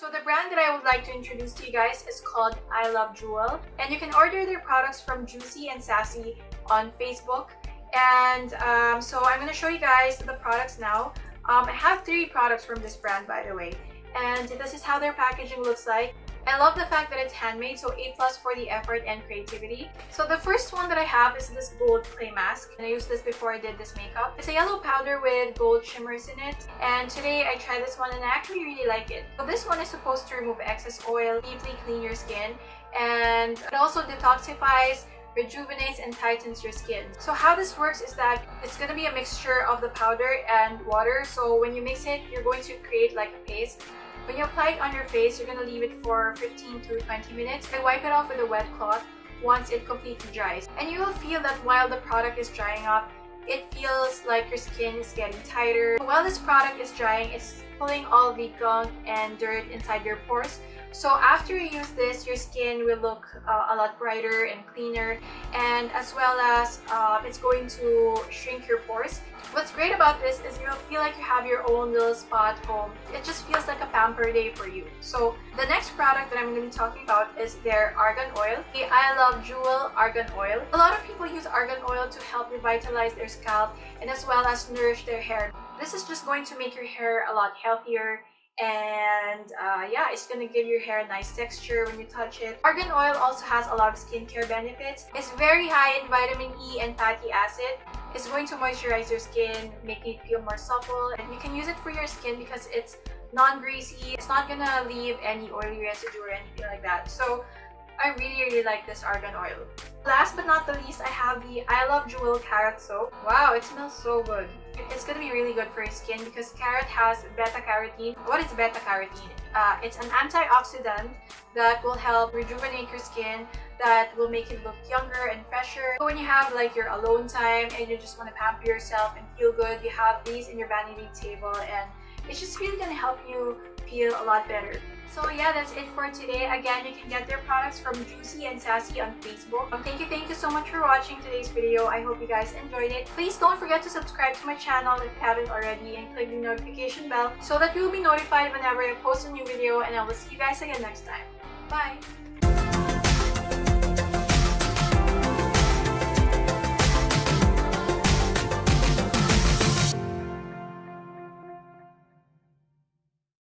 So the brand that I would like to introduce to you guys is called I Love Jewel, and you can order their products from Juicy and Sassy on Facebook. And so I'm going to show you guys the products now. I have 3 products from this brand, by the way, and this is how their packaging looks like. I love the fact that it's handmade, so A+ for the effort and creativity. So the first one that I have is this gold clay mask, and I used this before I did this makeup. It's a yellow powder with gold shimmers in it, and today I tried this one and I actually really like it. So this one is supposed to remove excess oil, deeply clean your skin, and it also detoxifies, rejuvenates, and tightens your skin. So how this works is that it's going to be a mixture of the powder and water. So when you mix it, you're going to create like a paste. When you apply it on your face, you're going to leave it for 15 to 20 minutes and wipe it off with a wet cloth once it completely dries. And you will feel that while the product is drying up, it feels like your skin is getting tighter. While this product is drying, it's pulling all the gunk and dirt inside your pores. So after you use this, your skin will look a lot brighter and cleaner, and as well as it's going to shrink your pores. What's great about this is you'll feel like you have your own little spa at home. It just feels like a pamper day for you. So the next product that I'm going to be talking about is their Argan Oil, the I Love Jewel Argan Oil. A lot of people use Argan Oil to help revitalize their scalp and as well as nourish their hair. This is just going to make your hair a lot healthier, and yeah, it's gonna give your hair a nice texture when you touch it. Argan oil also has a lot of skincare benefits. It's very high in vitamin E and fatty acid. It's going to moisturize your skin, make it feel more supple, and you can use it for your skin because it's non-greasy. It's not gonna leave any oily residue or anything like that. So I really like this Argan oil. Last but not the least, I have the I Love Jewel Carrot Soap. Wow, it smells so good. It's gonna be really good for your skin because carrot has beta-carotene. What is beta-carotene? It's an antioxidant that will help rejuvenate your skin, that will make it look younger and fresher. So when you have like your alone time and you just want to pamper yourself and feel good, you have these in your vanity table, and it's just really gonna help you feel a lot better. So yeah, that's it for today. Again, you can get their products from Juicy and Sassy on Facebook. Thank you so much for watching today's video. I hope you guys enjoyed it. Please don't forget to subscribe to my channel if you haven't already, and click the notification bell so that you will be notified whenever I post a new video, and I will see you guys again next time. Bye!